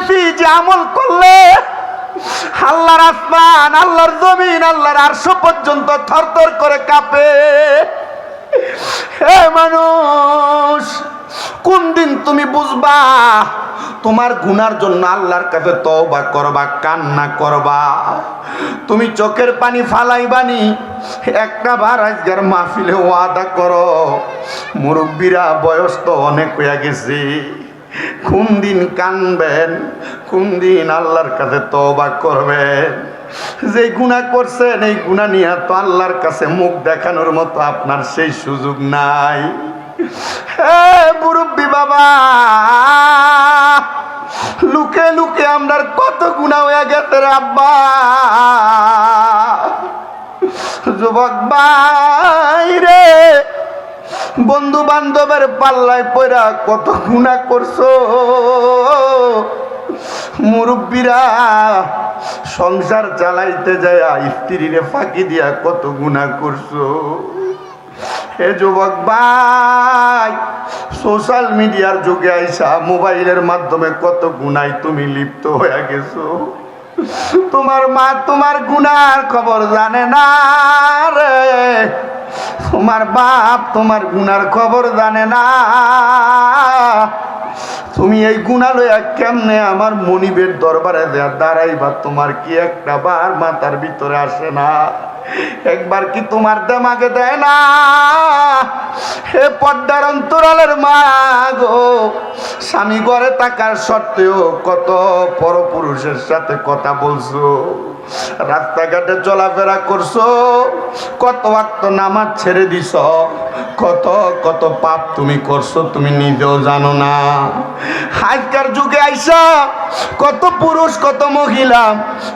বলতেছি যে আমল করলে আল্লাহর আসমান, আল্লাহর জমিন, আল্লাহর আরশ পর্যন্ত থরথর করে কাঁপে। হে মানুষ, কোন দিন তুমি বুঝবা তোমার গুনার জন্য আল্লাহর কাছে তওবা করবা, কান্না করবা? তুমি চোখের পানি ফালাইবানি একটা বার আজকের মাহফিলে ওয়াদা করো। মুরব্বীরা বয়স তো অনেক হয়ে গেছে, কোন দিন কানবেন, কোন দিন আল্লাহর কাছে তওবা করবেন? যে গুনাহ করছেন এই গুনাহ নিয়ে তো আল্লাহর কাছে মুখ দেখানোর মতো আপনার সেই সুযোগ নাই। হে মুরব্বী বাবা, লুকে লুকে আমরার কত গুনাহ হয়ে গেছে রে আব্বা। যুবক ভাই রে, বন্ধু বান্ধবের পাল্লায় পড়া কত গুনাহ করছো। মুরব্বীরা সংসার চালাইতে যায় স্ত্রীরে ফাঁকি দিয়া কত গুনাহ করছো। হে যুবক ভাই, সোশ্যাল মিডিয়ার যুগে আইসা মোবাইলের মাধ্যমে কত গুনায় তুমি লিপ্ত হয়ে গেছো। তোমার মা তোমার গুনার খবর জানে না রে, তোমার বাপ তোমার গুনার খবর জানে না। তুমি এই গুনাহ লইয়া কেমনে আমার মনিবের দরবারে দাঁড়াইবা? তোমার কি একটা বার মাথার ভিতরে আসে না? একবার কি তোমার দেমাগে দেয় না? হে পর্দার অন্তরালের মা গো, স্বামী ঘরে থাকার সত্ত্বেও কত পরপুরুষের সাথে কথা বলছো, রাস্তাঘাটে চলাফেরা করছো, কত ওয়াক্ত নামাজ ছেড়ে দিছ, কত কত পাপ তুমি করছো তুমি নিজেও জানো না। আজকের যুগে আইসা কত পুরুষ কত মহিলা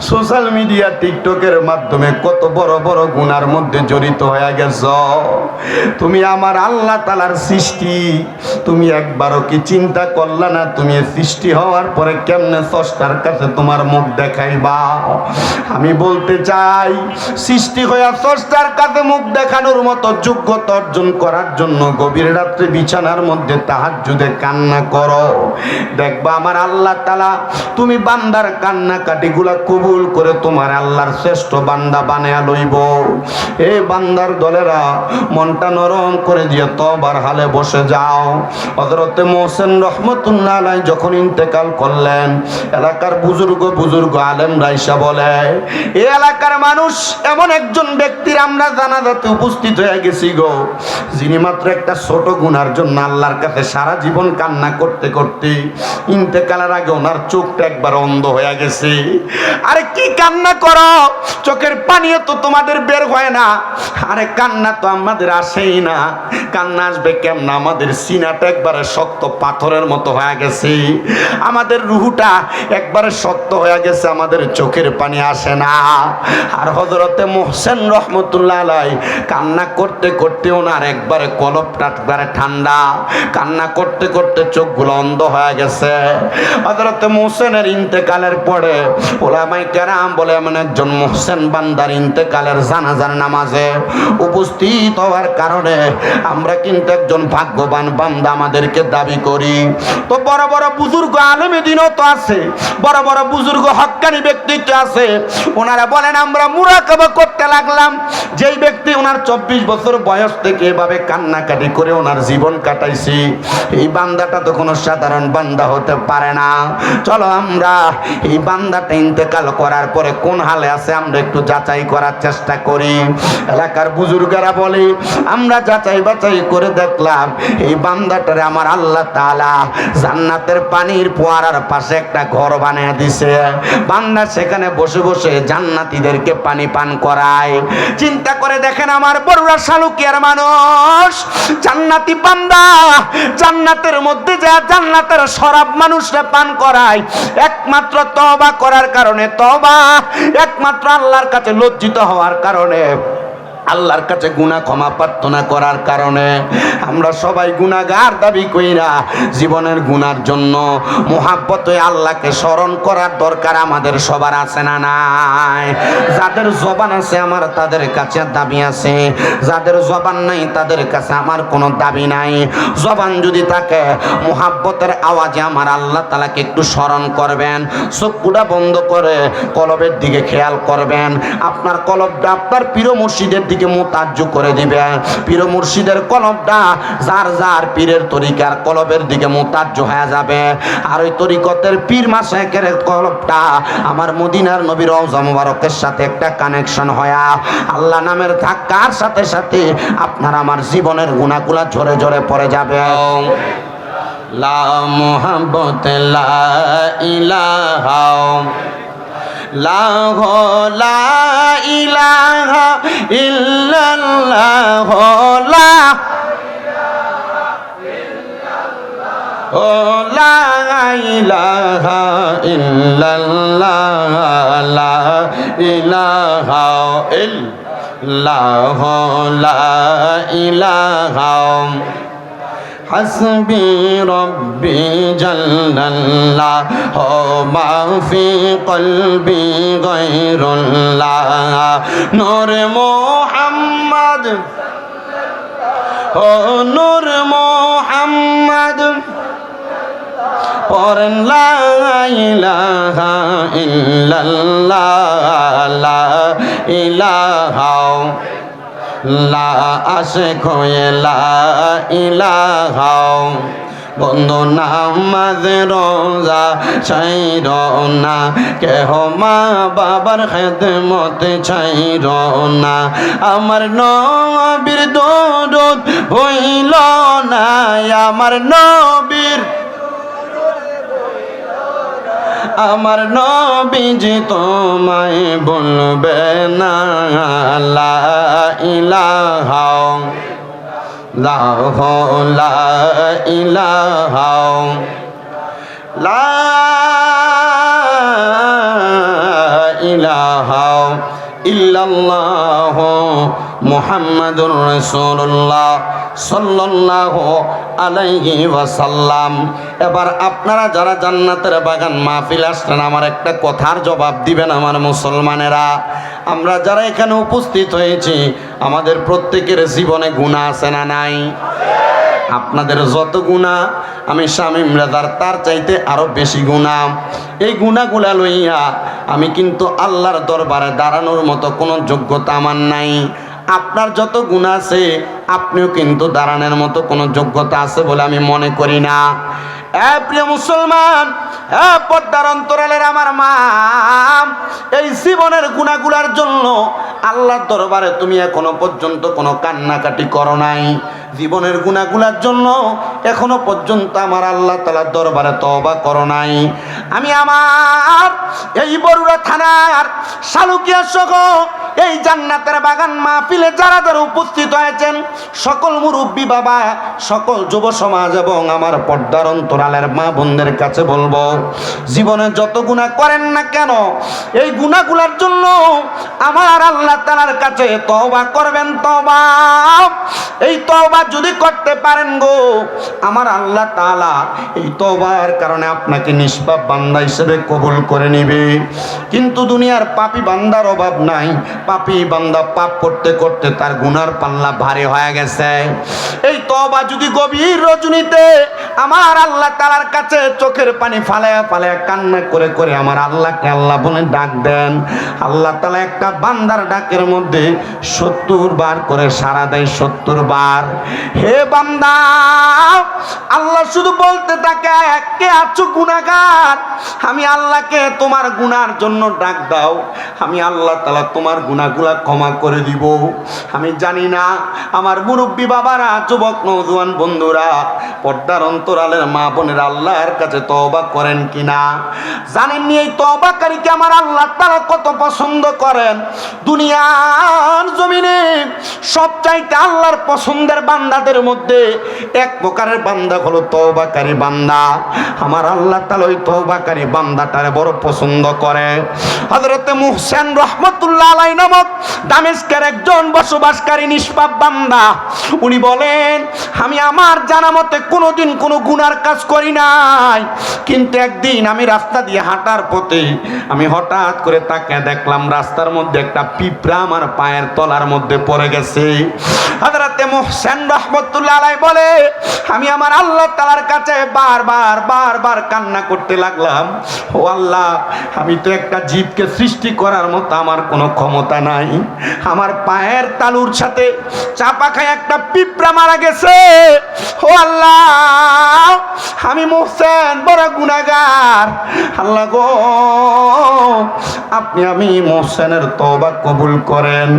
সোশ্যাল মিডিয়া টিকটকের মাধ্যমে কত বড় বড় গুনার মধ্যে জড়িত হয়ে গেছ। তুমি আমার আল্লাহ তাআলার সৃষ্টি, তুমি একবারও কি চিন্তা করলা না তুমি সৃষ্টি হওয়ার পরে কেমনে স্রষ্টার কাছে তোমার মুখ দেখাইবা? আমি বলতে চাই, সৃষ্টি হইয়া স্রষ্টার কাছে মুখ দেখানোর মতো যোগ্যতা অর্জন করার জন্য গভীর রাত্রে বিছানার মধ্যে তাহাজ্জুদে কান্না করো। দেখবা আমার আল্লাহ তাআলা তুমি বান্দার কান্নাকাটিগুলা কবুল করে তোমার আল্লাহর শ্রেষ্ঠ বান্দা বানায়া লইব। এই বান্দার দলেরা মনটা নরম করে দিয়ে তওবার হালে বসে যাও। হযরতে মোহসেন রহমতুল্লাহ আলাইহি যখন ইন্তেকাল করলেন, এলাকার বুজুর্গ আলেমরা এসে বলে, এই এলাকার মানুষ এমন একজন ব্যক্তির আমরা জানাজাতে উপস্থিত হয়ে গেছি গো, যিনি মাত্র একটা ছোট গুনার জন্য আল্লাহর কাছে সারা জীবন কান্না করতে করতে ইন্তেকালের আগে ওনার চোখটা একবার অন্ধ হয়ে গেছে। আরে কি কান্না করো, চোখের পানিও তো তোমাদের বের হয় না। আরে কান্না তো আমাদের আসেই না, কান্না আসবে কেমন? আমাদের সিনাটা একবারে শক্ত পাথরের মতো হয়ে গেছে, আমাদের রুহুটা একবারে শক্ত হয়ে গেছে, আমাদের চোখের পানি আসে না। আর হযরতে মোহসেন রহমতুল্লাহ আলাইহি কান্না করতে করতে ওনার একবারে কলবটা একবারে ঠান্ডা, কান্না করতে করতে চোখগুলো অন্ধ হয়ে গেছে। হযরতে মোহসেনের ইন্তেকালের পরে উলামায়ে কেরাম বলে এমন একজন মোহসেন বান্দার ইন্তেকালের জানাজার নামাজে উপস্থিত হওয়ার কারণে আমরা কিন্তু একজন ভাগ্যবান বান্দা আমাদেরকে দাবি করি। তো বড় বড় বুজুর্গ আলেমে দিনও তো আছে, বড় বড় বুজুর্গ হক্কানি ব্যক্তিত্ব আছে, ওনারা বলেন আমরা মুরাকাবা করতে লাগলাম, যেই ব্যক্তি ওনার 24 বছর বয়স থেকে এভাবে কান্নাকাটি করে ওনার জীবন কাটাইছি, এই বান্দাটা তো কোনো সাধারণ বান্দা হতে পারে না। চলো আমরা এই বান্দাটা ইন্তেকাল করার পরে কোন হালে আছে আমরা একটু যাচাই করার চেষ্টা করি। এলাকার বুজুর্গরা বলে আমরা যাচাই বাছাই করে দেখলাম এই বান্দাটারে আমার আল্লাহ তাআলা জান্নাতের পানির ফোয়ারার পাশে একটা ঘর বানিয়ে দিছে, বান্দা সেখানে বসে বসে জান্নাতীদেরকে পানি পান করায়। চিন্তা করে দেখেন আমার বড়রা শালুকিয়ার মানুষ, জান্নাতি বান্দা জান্নাতের মধ্যে যা জান্নাতের শরাব মানুষরা পান করায় একমাত্র তওবা করার কারণে, তওবা একমাত্র আল্লাহর কাছে লজ্জিত হওয়ার কারণে। আল্লাহর কাছে গুনাহ ক্ষমা প্রার্থনা করার কারণে আমরা সবাই গুনাহগার দাবি কইরা জীবনের গুনার জন্য মুহাব্বতে আল্লাহকে স্মরণ করার দরকার আমাদের সবার আছে না নাই? যাদের জবান আছে আমার তাদের কাছে দাবি আছে, যাদের জবান নাই তাদের কাছে আমার কোনো দাবি নাই। জবান যদি থাকে মুহাব্বতের আওয়াজে আমার আল্লাহ তাআলাকে একটু স্মরণ করবেন, চোখটা বন্ধ করে কলবের দিকে খেয়াল করবেন। আপনার কলবটা আপনার পীর মুর্শিদের দিকে মুতাজ্জ করে দিবে। পীর মুর্শিদের কলবটা যার যার পীরের তরিকার কলবের দিকে মুতাজ্জ হয়ে যাবে। আর ওই তরিকতের পীর মাশায়েখের কলবটা আমার মদিনার নবীর রওজা মুবারকের সাথে একটা কানেকশন হয়া আল্লাহ নামের ধাক্কার সাথে সাথে আপনার আমার জীবনের গুনাহগুলা ঝরে ঝরে পড়ে যাবে। লা মুহাব্বত লা ইলাহা লা ইলাহা ইল্লাল্লাহ লা লা ইলাহা ইল্লাল্লাহ লা ইলাহা ইল্লাল্লাহ লা ইলাহা হাসবি রব্বি জাল্লাল্লাহ মা ফি কলবি গায়রুল্লাহ নূর মুহাম্মদ ও নূর মুহাম্মদ পড়েন লা ইলাহা ইল্লাল্লাহ লা ইলাহা লা আশিক লা ইলাহা বন্ধু নামাজ রোজা ছাইর না, কেহ মা বাবার খেদমত ছাইর না, আমার নবীর দরুদ হইল না, আমার নবীর আমার নবীজি তোমায় বলবে না লা ইলাহা লা ইলাহা লা ইলাহা ইল্লাল্লাহ মুহাম্মাদুর রাসূলুল্লাহ সাল্লাল্লাহু আলাইহি ওয়াসাল্লাম। এবার আপনারা যারা জান্নাতের বাগান মাহফিল আসলেন আমার একটা কথার জবাব দিবেন আমার মুসলমানেরা। আমরা যারা এখানে উপস্থিত হয়েছি আমাদের প্রত্যেকের জীবনে গুনাহ আছে না নাই? আপনাদের যত গুনাহ আমি শামীম রেজার তার চাইতে আরো বেশি গুনাহ। এই গুনাহগুলা লইয়া আমি কিন্তু আল্লাহর দরবারে দাঁড়ানোর মতো কোনো যোগ্যতা আমার নাই। আপনার যত গুনাহ আছে আপনিও কিন্তু দাঁড়ানোর মতো কোনো যোগ্যতা আছে বলে আমি মনে করি না। প্রিয় মুসলমান, পর্দার অন্তরালের আমার মা, এই জীবনের গুনাহগুলার জন্য আল্লাহর দরবারে তুমি এখনো পর্যন্ত কোনো কান্নাকাটি করো নাই। জীবনের গুনাহগুলার জন্য এখনো পর্যন্ত আমার আল্লাহ তাআলার দরবারে তওবা করো নাই। আমি আমার এই বরুড়া থানার শালুকিয়া সহ এই জান্নাতের বাগান মাহফিলে যারা যারা উপস্থিত হয়েছেন সকল মুরব্বী বাবা, সকল যুব সমাজ এবং আমার পর্দার অন্তরালের মা বোনদের কাছে বলবো, জীবনে যত গুনাহ করেন না কেন এই গুনাহগুলোর জন্য আমার আল্লাহ তাআলার কাছে তওবা করবেন। তওবা, এই তওবা যদি করতে পারেন গো আমার আল্লাহ তাআলা এই তওবার কারণে আপনাকে নিষ্পাপ বান্দা হিসেবে কবুল করে নেবে। কিন্তু দুনিয়ার পাপী বান্দার অভাব নাই। পাপী বান্দা পাপ করতে করতে তার গুনার পাল্লা ভারী হয়ে গেছে। এই তওবা যদি গভীর রজনীতে আমার আল্লাহ তাআলার কাছে চোখের পানি ফালায়া ফালায়া কান্না করে করে আমার আল্লাহকে আল্লাহ বলে ডাক দেন, আল্লাহ তাআলা একটা বান্দার ডাকের মধ্যে 70 বার করে সাড়া দেয়। 70 বার। হে বান্দা, আল্লাহ শুধু বলতে থাকে কে আছো গুনাহগার, আমি আল্লাহকে তোমার গুনার জন্য ডাক দাও, আমি আল্লাহ তাআলা তোমার গুনাহগুলা ক্ষমা করে দিব। আমি জানি না আমার মুরব্বী বাবারা, যুবক নওজোয়ান বন্ধুরা, পর্দার অন্তরালের মা বোনের আল্লাহর কাছে তওবা করেন কিনা। জানেননি এই তওবাকারীকে আমার আল্লাহ তাআলা কত পছন্দ করেন। দুনিয়ার জমিনে সবচাইতে আল্লাহর পছন্দের বান্দাদের মধ্যে এক প্রকারের বান্দা হলো তওবাকারী বান্দা। আমার আল্লাহ তাআলা ওই তওবাকারী বান্দাটারে বড় পছন্দ করে। হযরতে মুহসিন রাহমাতুল্লাহ আলাইহি নামক দামেস্কের একজন বসবাসকারী নিষ্পাপ বান্দা। উনি বলেন, আমি আমার জানা মতে কোনোদিন কোনো গুনার কাজ করি নাই, কিন্তু একদিন আমি রাস্তা দিয়ে হাঁটার পথে আমি হঠাৎ করে তাকে দেখলাম রাস্তার মধ্যে একটা পিঁপড়া আমার পায়ের তলার মধ্যে পড়ে গেছে। হযরতে মুহসিন রাহমাতুল্লাহ আলাইহি বলে, আমি আমার আল্লাহ তাআলার কাছে বারবার কান্না করতে লাগলাম, ও আল্লাহ, আমি তো একটা জীবকে সৃষ্টি করার মতো আমার কোনো ক্ষমতা নাই। আমার পায়ের তালুর সাথে চাপা খায় একটা পিঁপড়া মারা গেছে। ও আল্লাহ, আমি মুহসিন বড় গুনাহগার। আল্লাহ গো, আপনি আমি মুহসিনের তওবা কবুল করেন।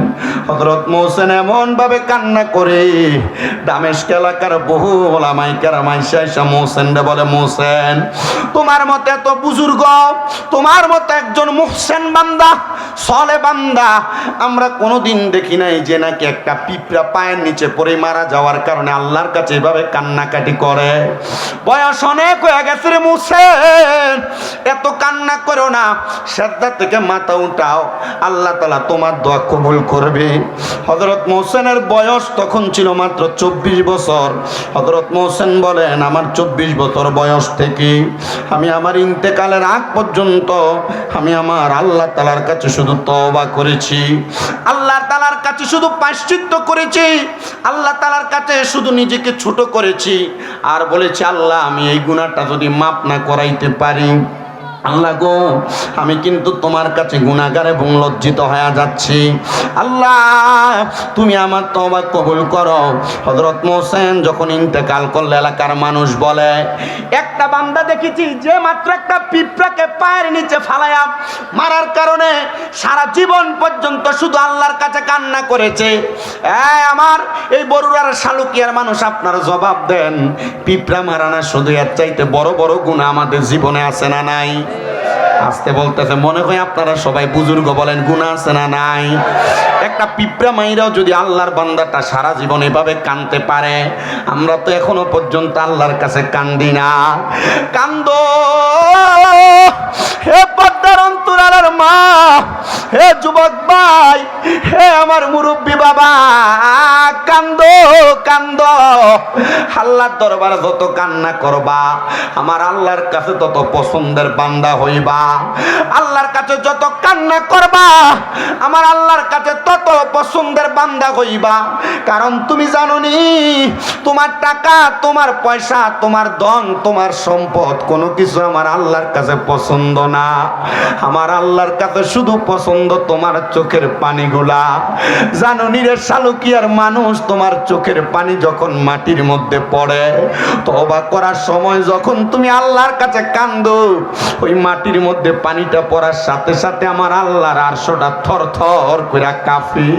হযরত মুহসিন এমন ভাবে কান্না করে দামেস্ক এলাকার বহু ওলামায়ে কেরাম আইসা মুহসিনরে বলে, মুহসিন, তোমার মতো এত বুজুর্গ, তোমার মতো একজন মুহসিন বান্দা, সলে বান্দা আমরা কোনোদিন দেখি নাই যে নাকি একটা পিঁপড়া পায়ের নিচে পড়ে মারা যাওয়ার কারণে আল্লাহর কাছে এভাবে কান্নাকাটি করে। বয়স অনেক হয়ে গেছে রে মুহসিন, এত কান্না করো না, সিজদা থেকে মাথা উঠাও, আল্লাহ তাআলা তোমার দোয়া কবুল করবে। হযরত মুহসিনের বয়স তখন ছিল মাত্র 24 বছর। হযরত মুহসিন বলেন, আমার 24 বছর বয়স থেকে আমি আমার ইন্তেকালের আগ পর্যন্ত আমি আমার আল্লাহ তাআলার কাছে শুধু তওবা করেছি, আল্লাহ তাআলার কাছে শুধু প্রায়শ্চিত্ত করেছি, আল্লাহ তাআলার কাছে শুধু নিজেকে ছোট করেছি, আর বলেছি, আল্লাহ, আমি এই গুনাহটা যদি মাফ না করাইতে পারি, আল্লাহ গো, আমি কিন্তু তোমার কাছে গুনাহগার এবং লজ্জিত হয়ে যাচ্ছি। আল্লাহ, তুমি আমার তওবা কবুল করো। হযরত মুহসিন যখন ইন্তেকাল করলে এলাকার মানুষ বলে, একটা বান্দা দেখেছি যে মাত্র একটা পিঁপড়াকে পায়ের নিচে ফালায়া মারার কারণে সারা জীবন পর্যন্ত শুধু আল্লাহর কাছে কান্না করেছে। আমার এই বরুড়ার শালুকিয়ার মানুষ, আপনারা জবাব দেন, পিঁপড়া মারা না শুধু এর চাইতে বড় বড় গুনাহ আমাদের জীবনে আছে না নাই? আসতে বলতেছে, মনে হয় আপনারা সবাই বুজুর্গ, বলেন গুনাহ আছে না নাই? একটা পিঁপড়া মাইরাও যদি আল্লাহর বান্দাটা সারা জীবন এভাবে কাঁদতে পারে, আমরা তো এখনো পর্যন্ত আল্লাহর কাছে কান্দি না। কান্দো হে পদ্মার অন্তরালের মা, হে যুবক ভাই, হে আমার মুরব্বী বাবা, কান্দো কান্দো। আল্লাহর দরবারে যত কান্না করবা আমার আল্লাহর কাছে তত পছন্দের বান্দা হইবা। আল্লাহর কাছে যত কান্না করবা আমার আল্লাহর কাছে তত পছন্দের বান্দা হইবা। কারণ তুমি জানো নি, তোমার টাকা, তোমার পয়সা, তোমার ধন, তোমার সম্পদ কোনো কিছু আমার আল্লাহর কাছে পছন্দ না। আমার আল্লাহর কাছে শুধু পছন্দ তোমার চোখের পানিগুলা। জানো নি রে শালুকিয়ার মানুষ, তোমার চোখের পানি যখন মাটির মধ্যে পড়ে, তওবা করার সময় যখন তুমি আল্লাহর কাছে কান্দো, ওই মাটির মধ্যে পানিটা পড়ার সাথে সাথে আমার আল্লাহর আরশটা থরথর করে কাঁপে।